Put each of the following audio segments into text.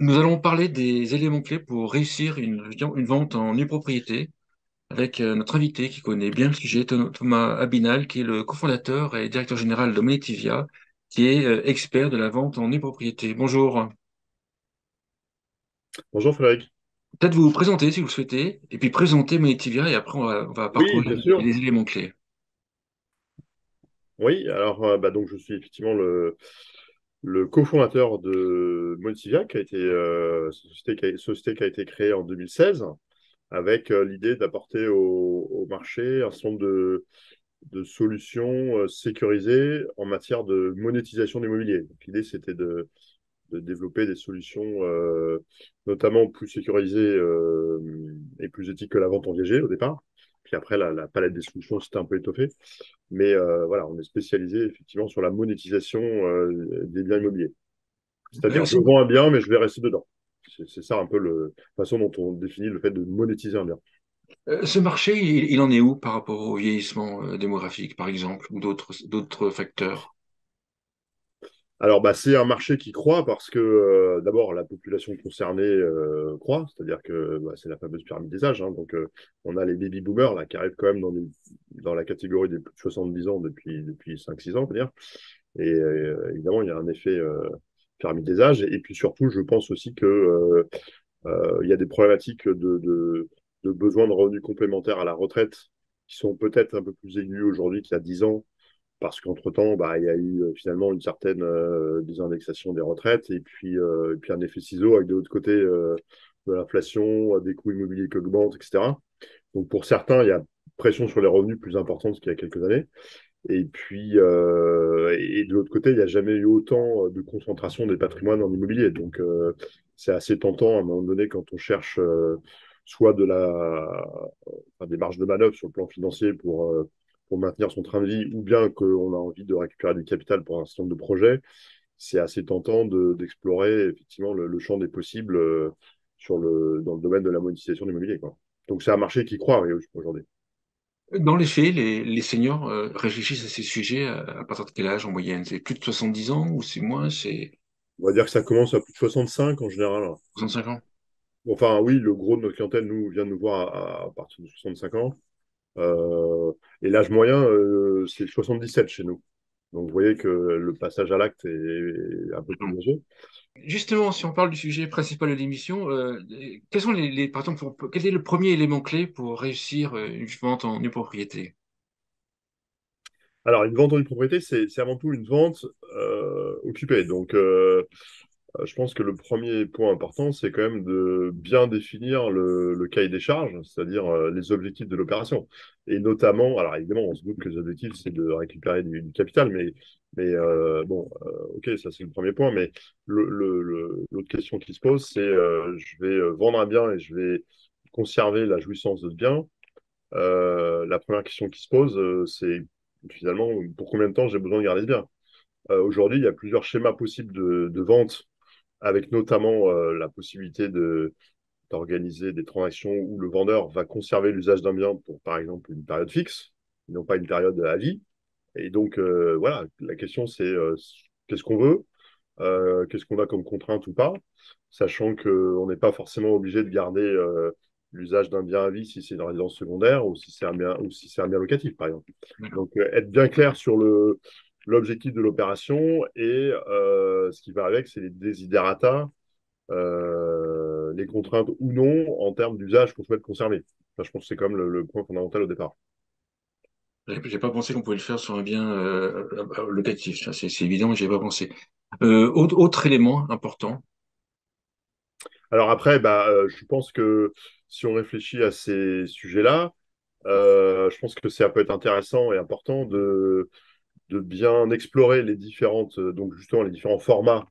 Nous allons parler des éléments clés pour réussir une vente en nue propriété avec notre invité qui connaît bien le sujet, Thomas Abinal, qui est le cofondateur et directeur général de Monetivia, qui est expert de la vente en nue propriété. Bonjour. Bonjour Frédéric. Peut-être vous vous présenter si vous le souhaitez, et puis présenter Monetivia, et après on va Oui, parcourir bien sûr. les éléments clés. Oui, alors donc je suis effectivement le cofondateur de Motivia, qui a été société qui a été créée en 2016, avec l'idée d'apporter au marché un certain nombre de solutions sécurisées en matière de monétisation de l'immobilier. Donc, l'idée, c'était de développer des solutions notamment plus sécurisées et plus éthiques que la vente en viager au départ. Puis après, la palette des solutions s'était un peu étoffée. Mais voilà, on est spécialisé effectivement sur la monétisation des biens immobiliers. C'est-à-dire, je vends un bien, mais je vais rester dedans. C'est ça un peu la façon dont on définit le fait de monétiser un bien. Ce marché, il en est où par rapport au vieillissement démographique, par exemple, ou d'autres facteurs? Alors, bah, c'est un marché qui croît parce que, d'abord, la population concernée croît, c'est-à-dire que bah, c'est la fameuse pyramide des âges. Hein. Donc, on a les baby boomers là, qui arrivent quand même dans la catégorie des plus de 70 ans depuis 5-6 ans, on peut dire. Et évidemment, il y a un effet pyramide des âges. Et puis surtout, je pense aussi que il y a des problématiques de besoin de revenus complémentaires à la retraite qui sont peut-être un peu plus aigus aujourd'hui qu'il y a 10 ans parce qu'entre-temps, bah, il y a eu finalement une certaine désindexation des retraites et puis un effet ciseau avec de l'autre côté de l'inflation, des coûts immobiliers qui augmentent, etc. Donc pour certains, il y a pression sur les revenus plus importante qu'il y a quelques années. Et de l'autre côté, il n'y a jamais eu autant de concentration des patrimoines en immobilier. Donc c'est assez tentant à un moment donné quand on cherche soit enfin, des marges de manœuvre sur le plan financier pour maintenir son train de vie, ou bien qu'on a envie de récupérer du capital pour un certain nombre de projets, c'est assez tentant d'explorer effectivement le champ des possibles dans le domaine de la monétisation de l'immobilier, quoi. Donc c'est un marché qui croît oui, aujourd'hui. Dans les faits, les seniors réfléchissent à ces sujets à partir de quel âge en moyenne? C'est plus de 70 ans ou c'est moins? C'est On va dire que ça commence à plus de 65 en général. 65 ans? Enfin, oui, le gros de notre clientèle vient de nous voir à partir de 65 ans. Euh, et l'âge moyen, c'est 77 chez nous. Donc, vous voyez que le passage à l'acte est un peu plus léger. Justement, si on parle du sujet principal de l'émission, quels sont par exemple, quel est le premier élément clé pour réussir une vente en nue propriété? Alors, une vente en propriété, c'est avant tout une vente occupée. Donc, je pense que le premier point important, c'est quand même de bien définir le cahier des charges, c'est-à-dire les objectifs de l'opération. Et notamment, alors évidemment, on se doute que les objectifs, c'est de récupérer du capital, mais bon, ok, ça c'est le premier point. Mais l'autre question qui se pose, c'est je vais vendre un bien et je vais conserver la jouissance de ce bien. La première question qui se pose, c'est finalement pour combien de temps j'ai besoin de garder ce bien. Aujourd'hui, il y a plusieurs schémas possibles de vente avec notamment la possibilité d'organiser des transactions où le vendeur va conserver l'usage d'un bien pour, par exemple, une période fixe, et non pas une période à vie. Et donc, voilà, la question, c'est qu'est-ce qu'on veut, qu'est-ce qu'on a comme contrainte ou pas, sachant qu'on n'est pas forcément obligé de garder l'usage d'un bien à vie si c'est une résidence secondaire ou si c'est un bien locatif, par exemple. D'accord. Donc, être bien clair sur l'objectif de l'opération et ce qui va avec, c'est les desiderata, les contraintes ou non en termes d'usage qu'on souhaite conserver. Ça, je pense que c'est quand même le point fondamental au départ. J'ai pas pensé qu'on pouvait le faire sur un bien locatif. Ça, c'est évident, mais j'ai pas pensé. Autre élément important. Alors après, bah, je pense que si on réfléchit à ces sujets-là, je pense que ça peut être intéressant et important de bien explorer les différentes, donc justement les différents formats,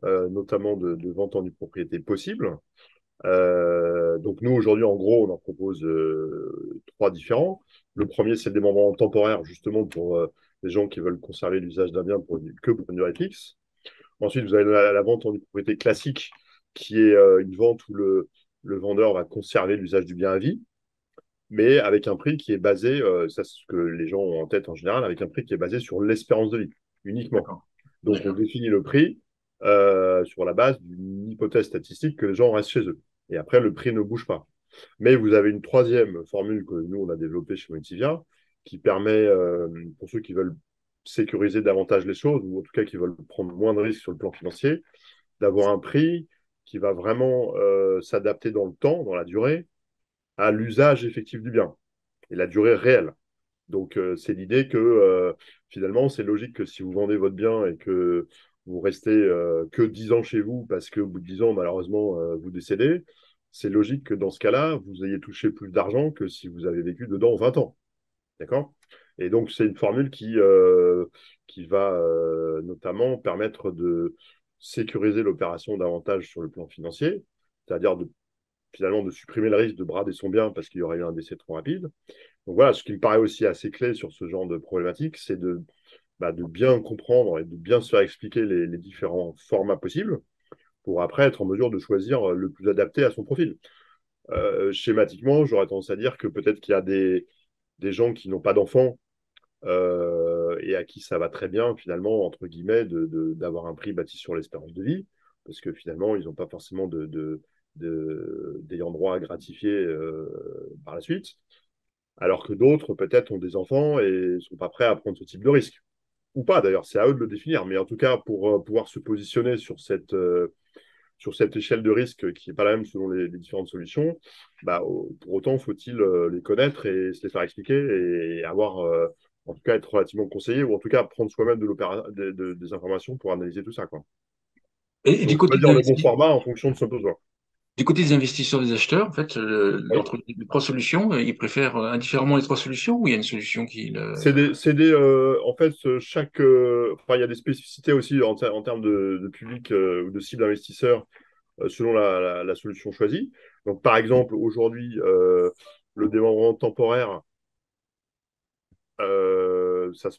notamment de vente en propriété possibles. Donc nous, aujourd'hui, en gros, on en propose trois différents. Le premier, c'est le démembrement temporaire, justement pour les gens qui veulent conserver l'usage d'un bien que pour une durée fixe. Ensuite, vous avez la vente en propriété classique, qui est une vente où le vendeur va conserver l'usage du bien à vie, mais avec un prix qui est basé, ça c'est ce que les gens ont en tête en général, avec un prix qui est basé sur l'espérance de vie, uniquement. D'accord. Donc on D'accord. définit le prix sur la base d'une hypothèse statistique que les gens restent chez eux. Et après, le prix ne bouge pas. Mais vous avez une troisième formule que nous, on a développée chez Motivia, qui permet, pour ceux qui veulent sécuriser davantage les choses, ou en tout cas qui veulent prendre moins de risques sur le plan financier, d'avoir un prix qui va vraiment s'adapter dans le temps, dans la durée, à l'usage effectif du bien et la durée réelle. Donc, c'est l'idée que finalement, c'est logique que si vous vendez votre bien et que vous restez que 10 ans chez vous parce qu'au bout de 10 ans, malheureusement, vous décédez, c'est logique que dans ce cas-là, vous ayez touché plus d'argent que si vous avez vécu dedans 20 ans. D'accord? Et donc, c'est une formule qui va notamment permettre de sécuriser l'opération davantage sur le plan financier, c'est-à-dire finalement de supprimer le risque de brader son bien parce qu'il y aurait eu un décès trop rapide. Donc voilà, ce qui me paraît aussi assez clé sur ce genre de problématique, c'est de bien comprendre et de bien se faire expliquer les différents formats possibles pour après être en mesure de choisir le plus adapté à son profil. Schématiquement, j'aurais tendance à dire que peut-être qu'il y a des gens qui n'ont pas d'enfants et à qui ça va très bien, finalement, entre guillemets, d'avoir un prix bâti sur l'espérance de vie, parce que finalement, ils n'ont pas forcément d'ayant droit à gratifier par la suite, alors que d'autres, peut-être, ont des enfants et ne sont pas prêts à prendre ce type de risque. Ou pas, d'ailleurs, c'est à eux de le définir, mais en tout cas, pour pouvoir se positionner sur cette échelle de risque qui n'est pas la même selon les différentes solutions, bah, pour autant, faut-il les connaître et se les faire expliquer et avoir, en tout cas, être relativement conseillé ou en tout cas prendre soi-même des informations pour analyser tout ça, quoi. Et Donc, choisir le bon format en fonction de son besoin. du côté des investisseurs, des acheteurs, en fait, Oui. entre les trois solutions, ils préfèrent indifféremment les trois solutions ou il y a une solution qui... En fait, enfin, il y a des spécificités aussi en termes de public ou de cible investisseur selon la solution choisie. Donc, par exemple, aujourd'hui, le démembrement temporaire, ça,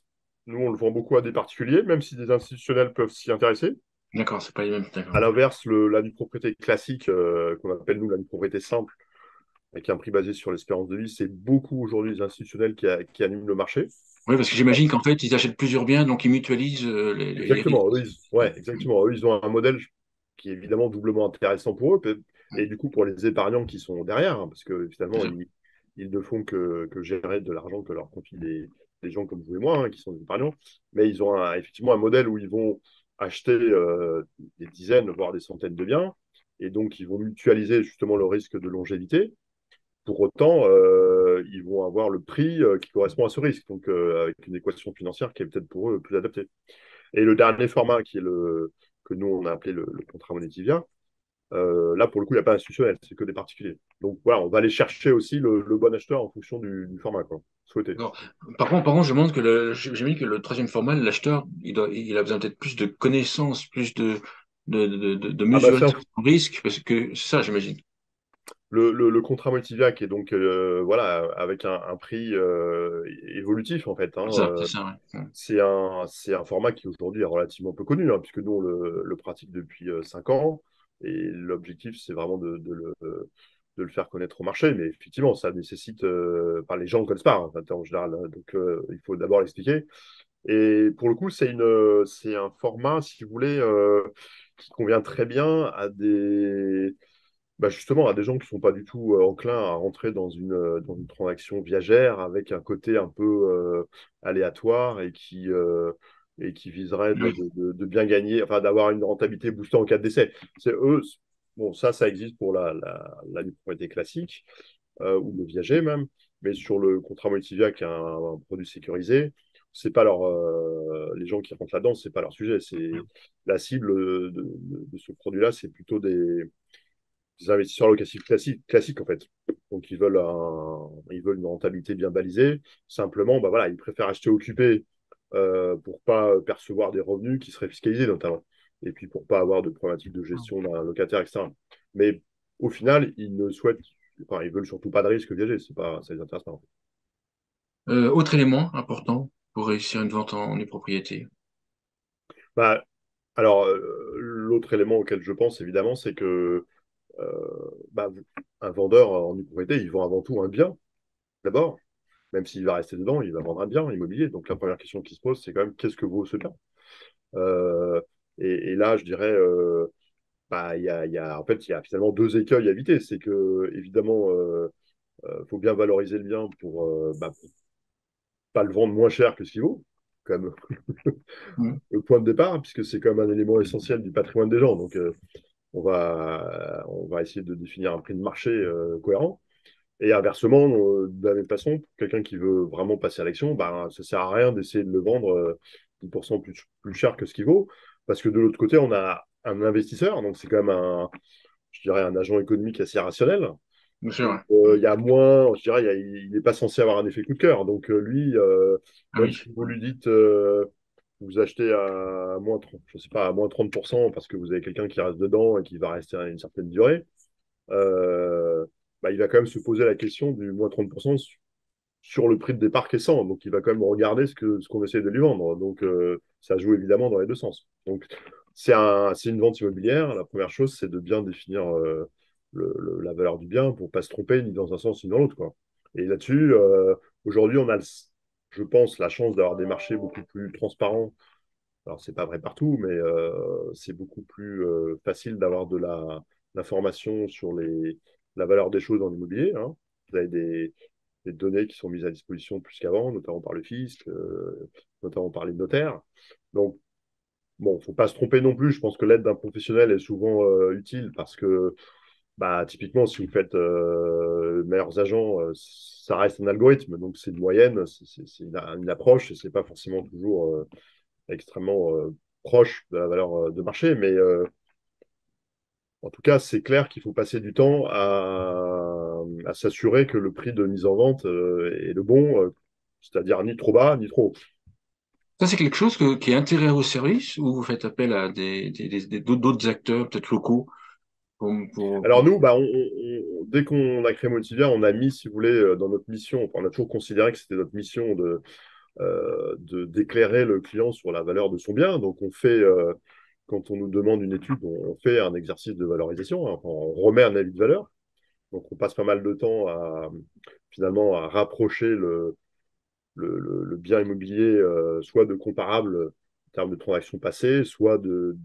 nous, on le vend beaucoup à des particuliers, même si des institutionnels peuvent s'y intéresser. D'accord, c'est pas les mêmes. D'accord. À l'inverse, la nue propriété classique, qu'on appelle nous la nue propriété simple, avec un prix basé sur l'espérance de vie, c'est beaucoup aujourd'hui les institutionnels qui animent le marché. Oui, parce que j'imagine qu'en fait, ils achètent plusieurs biens, donc ils mutualisent les Exactement, risques. ouais, exactement. Eux, ils ont un modèle qui est évidemment doublement intéressant pour eux, et du coup pour les épargnants qui sont derrière, hein, parce que C'est finalement, ça. ils ne font que gérer de l'argent que leur confient des gens comme vous et moi, hein, qui sont des épargnants. Mais ils ont effectivement un modèle où ils vont acheter des dizaines, voire des centaines de biens, et donc ils vont mutualiser justement le risque de longévité. Pour autant, ils vont avoir le prix qui correspond à ce risque, donc avec une équation financière qui est peut-être pour eux plus adaptée. Et le dernier format, que nous, on a appelé le contrat monétivien, là, pour le coup, il n'y a pas institutionnel, c'est que des particuliers. Donc voilà, on va aller chercher aussi le bon acheteur en fonction du format, quoi, souhaité. D'accord. Par contre, je demande que j'imagine que le troisième format, l'acheteur, il a besoin peut-être plus de connaissances, plus de Ah bah, mesurer son risque, parce que c'est ça, j'imagine. le contrat monétivien qui est donc voilà, avec un prix évolutif, en fait. Hein, C'est ça, ouais. c'est un format qui aujourd'hui est relativement peu connu, hein, puisque nous, on le pratique depuis 5 ans. Et l'objectif, c'est vraiment de le faire connaître au marché. Mais effectivement, ça nécessite. Enfin, les gens ne connaissent pas, hein, en général, hein. Donc, il faut d'abord l'expliquer. Et pour le coup, c'est un format, si vous voulez, qui convient très bien justement, à des gens qui ne sont pas du tout enclins à rentrer dans une transaction viagère avec un côté un peu aléatoire et qui viserait Oui. de bien gagner, enfin d'avoir une rentabilité boostée en cas de décès. C'est eux, bon, ça existe pour la propriété classique ou le viager même, mais sur le contrat Motivia, qui est un produit sécurisé, c'est pas les gens qui rentrent là-dedans, c'est pas leur sujet. C'est la cible de ce produit-là, c'est plutôt des investisseurs locatifs classiques en fait. Donc ils veulent une rentabilité bien balisée. Simplement, bah voilà, ils préfèrent acheter occupé pour pas percevoir des revenus qui seraient fiscalisés notamment. Et puis pour pas avoir de problématiques de gestion d'un locataire, etc. Mais au final, ils veulent surtout pas de risque viager. C'est pas, ça les intéresse pas. Autre élément important pour réussir une vente en nue propriété. Bah, alors, l'autre élément auquel je pense évidemment, c'est que bah, un vendeur en propriété, il vend avant tout un bien d'abord. Même s'il va rester dedans, il va vendre un bien immobilier. Donc la première question qui se pose, c'est quand même qu'est-ce que vaut ce bien? Euh, et là, je dirais, bah, en fait, il y a finalement deux écueils à éviter. C'est que, évidemment, faut bien valoriser le bien pour pas le vendre moins cher que ce qu'il vaut, quand même Mm. le point de départ, puisque c'est quand même un élément essentiel du patrimoine des gens. Donc, on va essayer de définir un prix de marché cohérent. Et inversement, de la même façon, pour quelqu'un qui veut vraiment passer à l'action, bah, ça sert à rien d'essayer de le vendre 10% plus cher que ce qu'il vaut, parce que de l'autre côté, on a un investisseur, donc c'est quand même je dirais, un agent économique assez rationnel. Bien sûr, Donc, ouais. Mm. il y a moins, je dirais, il n'est pas censé avoir un effet coup de cœur. Donc, lui, Ah même oui. si vous lui dites, vous achetez à moins 30, je sais pas, à moins 30% parce que vous avez quelqu'un qui reste dedans et qui va rester à une certaine durée, euh, bah, il va quand même se poser la question du moins 30% sur le prix de départ qui est 100. Donc, il va quand même regarder ce qu'on essaie de lui vendre. Donc, ça joue évidemment dans les deux sens. Donc, c'est une vente immobilière. La première chose, c'est de bien définir la valeur du bien pour ne pas se tromper ni dans un sens ni dans l'autre, quoi. Et là-dessus, aujourd'hui, on a, je pense, la chance d'avoir des marchés beaucoup plus transparents. Alors, c'est pas vrai partout, mais c'est beaucoup plus facile d'avoir l'information sur la valeur des choses dans l'immobilier, hein. Vous avez des données qui sont mises à disposition plus qu'avant, notamment par le fisc, notamment par les notaires. Donc, bon, il ne faut pas se tromper non plus. Je pense que l'aide d'un professionnel est souvent utile parce que, bah, typiquement, si vous faites meilleurs agents, ça reste un algorithme. Donc, c'est une moyenne, c'est une approche et ce n'est pas forcément toujours extrêmement proche de la valeur de marché. Mais en tout cas, c'est clair qu'il faut passer du temps à s'assurer que le prix de mise en vente est le bon, c'est-à-dire ni trop bas, ni trop haut. Ça, c'est quelque chose qui est intérieur au service ou vous faites appel à d'autres acteurs, peut-être locaux, Alors nous, bah, dès qu'on a créé Motivia, on a mis, si vous voulez, dans notre mission, enfin, on a toujours considéré que c'était notre mission d'éclairer le client sur la valeur de son bien. Donc on fait, quand on nous demande une étude, on fait un exercice de valorisation, hein. Enfin, on remet un avis de valeur. Donc on passe pas mal de temps finalement à rapprocher le bien immobilier, soit de comparables en termes de transactions passées, soit de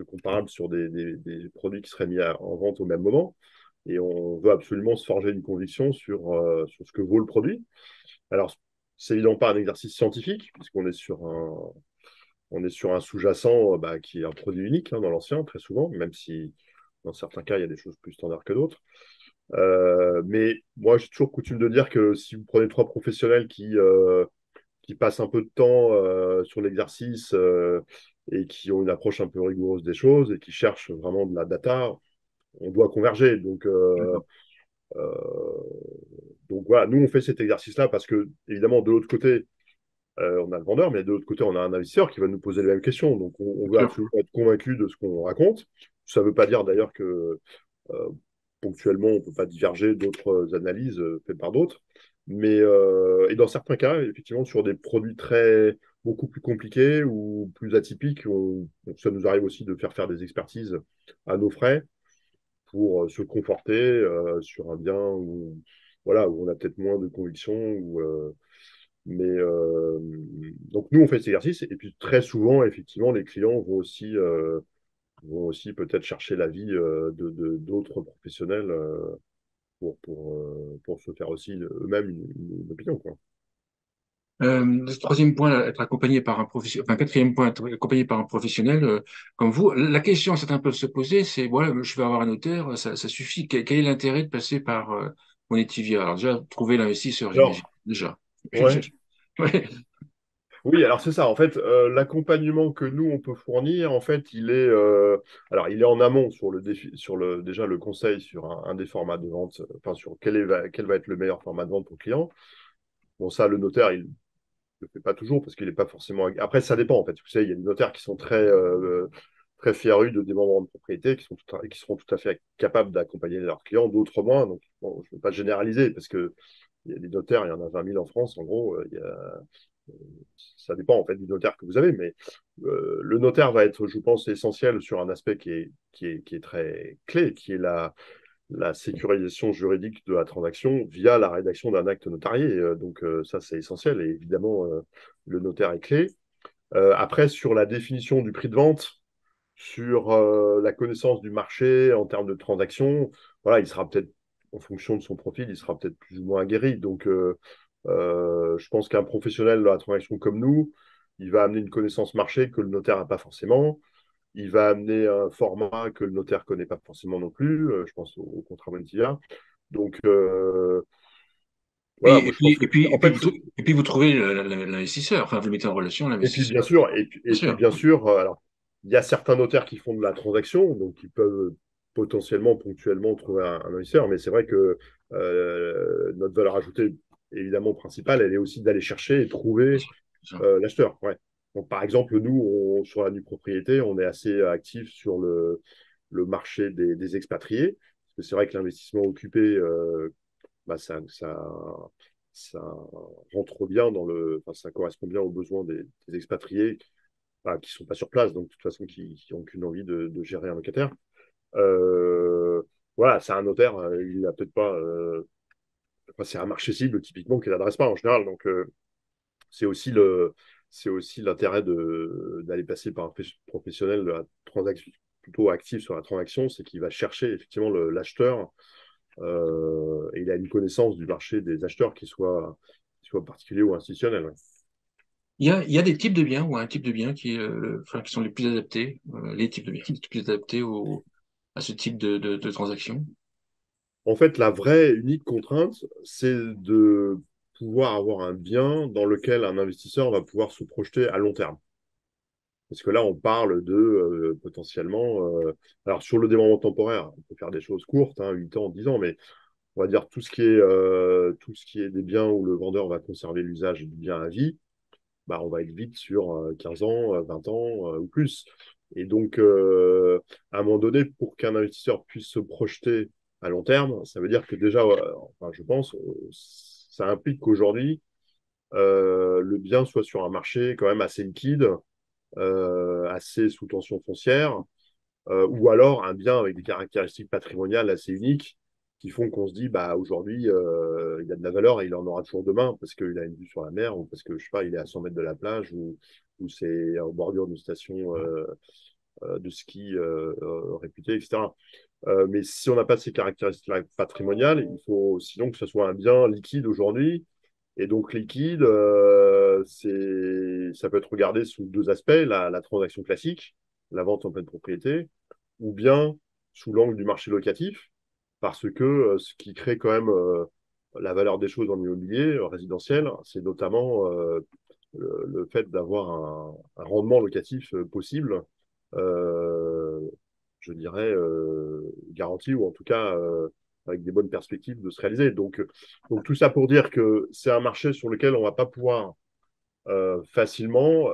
comparables sur des produits qui seraient en vente au même moment. Et on veut absolument se forger une conviction sur ce que vaut le produit. Alors, c'est évidemment pas un exercice scientifique, puisqu'on est on est sur un sous-jacent bah, qui est un produit unique, hein, dans l'ancien, très souvent, même si dans certains cas, il y a des choses plus standards que d'autres. Mais moi, j'ai toujours coutume de dire que si vous prenez trois professionnels qui passent un peu de temps sur l'exercice et qui ont une approche un peu rigoureuse des choses et qui cherchent vraiment de la data, on doit converger. Donc voilà, nous, on fait cet exercice-là parce que, évidemment, de l'autre côté, on a le vendeur, mais de l'autre côté, on a un investisseur qui va nous poser les mêmes questions. Donc, on veut sûr. absolument être convaincu de ce qu'on raconte. Ça ne veut pas dire d'ailleurs que euh, ponctuellement, on ne peut pas diverger d'autres analyses faites par d'autres. Et dans certains cas, effectivement, sur des produits beaucoup plus compliqués ou plus atypiques, ça nous arrive aussi de faire des expertises à nos frais pour se conforter sur un bien voilà, où on a peut-être moins de conviction. Donc, nous, on fait cet exercice. Et puis, très souvent, effectivement, les clients vont aussi peut-être chercher l'avis d'autres professionnels pour se faire aussi eux-mêmes une opinion, quoi. Le troisième point, être accompagné par un professionnel, enfin, quatrième point, être accompagné par un professionnel comme vous. La question que certains peuvent se poser, c'est, voilà, je vais avoir un notaire, ça suffit. Quel est l'intérêt de passer par Monetivia? Alors déjà, trouver l'investisseur, j'imagine. Alors, Déjà. ouais. Ouais. Oui, alors c'est ça. En fait, l'accompagnement que nous on peut fournir, en fait, alors il est en amont sur le défi, déjà le conseil sur un des formats de vente, enfin sur quel va être le meilleur format de vente pour le client. Bon, ça, le notaire, il le fait pas toujours parce qu'il n'est pas forcément. Après, ça dépend en fait. Vous savez, il y a des notaires qui sont très férus de démembrement de propriété, qui seront tout à fait capables d'accompagner leurs clients, d'autres moins. Donc, bon, je ne veux pas généraliser parce que il y a des notaires, il y en a 20 000 en France, en gros. Ça dépend en fait du notaire que vous avez, mais le notaire va être, je pense, essentiel sur un aspect qui est très clé, qui est la sécurisation juridique de la transaction via la rédaction d'un acte notarié. Donc ça, c'est essentiel et évidemment, le notaire est clé. Après, sur la définition du prix de vente, sur la connaissance du marché en termes de transactions, voilà, il sera peut-être, en fonction de son profil, il sera peut-être plus ou moins aguerri. Donc, je pense qu'un professionnel de la transaction comme nous, il va amener une connaissance marché que le notaire n'a pas forcément. Il va amener un format que le notaire ne connaît pas forcément non plus. Je pense au contrat Montilla. Donc, voilà, moi, je pense que, en fait, et puis vous trouvez l'investisseur, enfin, vous le mettez en relation et puis, l'investisseur, bien sûr, bien et puis, sûr. bien sûr, alors, il y a certains notaires qui font de la transaction, donc ils peuvent potentiellement, ponctuellement, trouver un investisseur, mais c'est vrai que notre valeur ajoutée, évidemment, principale, elle est aussi d'aller chercher et trouver Bien sûr. l'acheteur. Ouais. Donc, par exemple, nous, sur la nue propriété, on est assez actifs sur le marché des expatriés, parce que c'est vrai que l'investissement occupé, bah, ça rentre bien enfin, ça correspond bien aux besoins des expatriés bah, qui ne sont pas sur place, donc de toute façon qui n'ont qu'une envie de gérer un locataire. Euh, voilà, c'est un notaire, il n'a peut-être pas. Enfin, c'est un marché cible typiquement qu'il n'adresse pas en général, donc c'est aussi c'est aussi l'intérêt d'aller passer par un professionnel de la transaction plutôt actif sur la transaction, c'est qu'il va chercher effectivement l'acheteur et il a une connaissance du marché des acheteurs qui soit particulier ou institutionnel. Ouais. Il y a des types de biens ou un type de biens enfin, qui sont les plus adaptés, les types de biens les plus adaptés à ce type de transaction. En fait, la vraie unique contrainte, c'est de pouvoir avoir un bien dans lequel un investisseur va pouvoir se projeter à long terme. Parce que là, on parle de potentiellement. Alors, sur le démembrement temporaire, on peut faire des choses courtes, hein, 8 ans, 10 ans, mais on va dire tout ce qui est des biens où le vendeur va conserver l'usage du bien à vie, bah, on va être vite sur 15 ans, 20 ans ou plus. Et donc, à un moment donné, pour qu'un investisseur puisse se projeter à long terme, ça veut dire que déjà, enfin, je pense, ça implique qu'aujourd'hui, le bien soit sur un marché quand même assez liquide, assez sous tension foncière, ou alors un bien avec des caractéristiques patrimoniales assez uniques qui font qu'on se dit, bah, aujourd'hui, il y a de la valeur et il en aura toujours demain parce qu'il a une vue sur la mer ou parce que, je sais pas, il est à 100 mètres de la plage ou c'est en bordure d'une station de ski réputée, etc. Mais si on n'a pas ces caractéristiques patrimoniales, il faut sinon que ce soit un bien liquide aujourd'hui. Et donc, liquide, ça peut être regardé sous deux aspects, la transaction classique, la vente en pleine propriété, ou bien sous l'angle du marché locatif, parce que ce qui crée quand même la valeur des choses en immobilier résidentiel, c'est notamment le fait d'avoir un rendement locatif possible, euh, je dirais, garanti, ou en tout cas avec des bonnes perspectives de se réaliser. Donc tout ça pour dire que c'est un marché sur lequel on ne va pas pouvoir facilement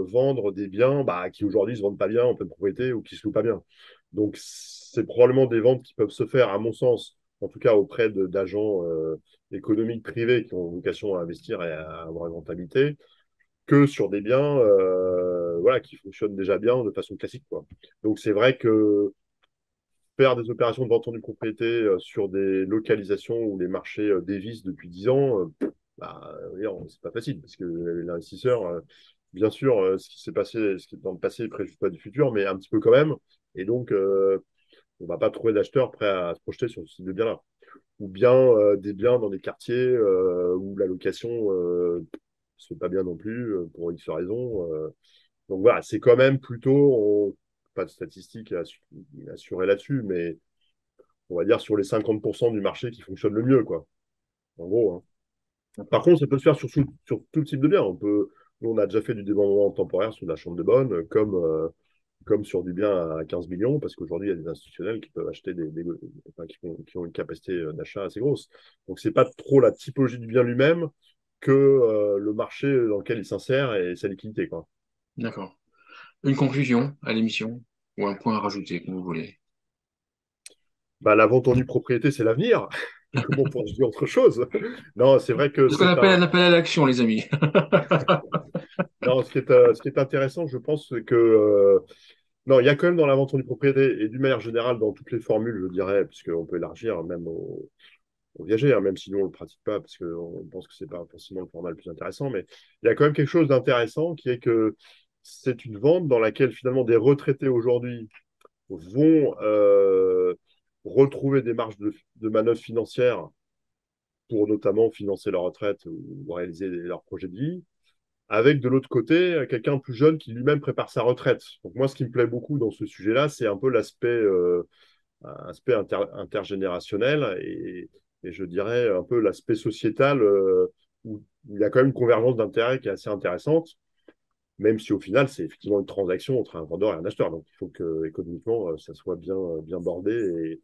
vendre des biens bah, qui aujourd'hui ne se vendent pas bien en pleine propriété ou qui ne se louent pas bien. Donc, c'est probablement des ventes qui peuvent se faire, à mon sens, en tout cas auprès d'agents économiques privés qui ont vocation à investir et à avoir une rentabilité, que sur des biens voilà, qui fonctionnent déjà bien de façon classique. Quoi. Donc, c'est vrai que faire des opérations de vente en propriété sur des localisations où les marchés dévissent depuis 10 ans, bah, c'est pas facile parce que l'investisseur, bien sûr, ce qui s'est passé, ce qui est dans le passé ne préjuge pas du futur, mais un petit peu quand même. Et donc, on va pas trouver d'acheteurs prêts à se projeter sur ce type de biens-là. Ou bien des biens dans des quartiers où la location se fait pas bien non plus pour X raisons. Donc voilà, c'est quand même pas de statistiques assurées là-dessus, mais on va dire sur les 50% du marché qui fonctionne le mieux, quoi. En gros. Hein. Par D'accord. contre, ça peut se faire sur tout type de bien. Nous, on a déjà fait du démembrement temporaire sur de la chambre de bonne, comme sur du bien à 15 millions, parce qu'aujourd'hui, il y a des institutionnels qui peuvent acheter enfin, qui ont une capacité d'achat assez grosse. Donc, c'est pas trop la typologie du bien lui-même que le marché dans lequel il s'insère et sa liquidité, quoi. D'accord. Une conclusion à l'émission ou un point à rajouter, comme vous voulez. Bah, la vente en nue propriété, c'est l'avenir. Comment pourrais-je dire autre chose? Non, c'est vrai que C'est ce qu'on c'est appelle un. un appel à l'action, les amis. Non, ce qui est intéressant, je pense, c'est que non, il y a quand même dans la vente en nue propriété et d'une manière générale dans toutes les formules, je dirais, puisqu'on peut élargir même aux viagers, hein, même si nous on ne le pratique pas, parce qu'on pense que c'est pas forcément le format le plus intéressant, mais il y a quand même quelque chose d'intéressant qui est que c'est une vente dans laquelle finalement des retraités aujourd'hui vont retrouver des marges de manœuvre financières pour notamment financer leur retraite ou réaliser leurs projets de vie, avec de l'autre côté quelqu'un plus jeune qui lui-même prépare sa retraite. Donc moi, ce qui me plaît beaucoup dans ce sujet-là, c'est un peu l'aspect intergénérationnel et je dirais un peu l'aspect sociétal où il y a quand même une convergence d'intérêts qui est assez intéressante, même si au final, c'est effectivement une transaction entre un vendeur et un acheteur. Donc il faut que économiquement, ça soit bien bordé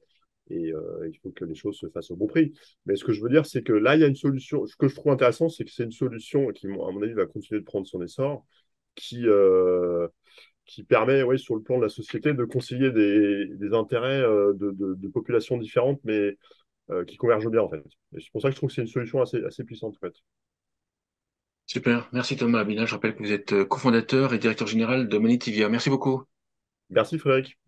et il faut que les choses se fassent au bon prix. Mais ce que je veux dire, c'est que là, il y a une solution. Ce que je trouve intéressant, c'est que c'est une solution qui, à mon avis, va continuer de prendre son essor, qui, euh, qui permet, oui, sur le plan de la société, de concilier des intérêts de populations différentes, mais qui convergent bien, en fait. Et c'est pour ça que je trouve que c'est une solution assez puissante, en fait. Super. Merci Thomas Abinal. Je rappelle que vous êtes cofondateur et directeur général de Monetivia. Merci beaucoup. Merci, Frédéric.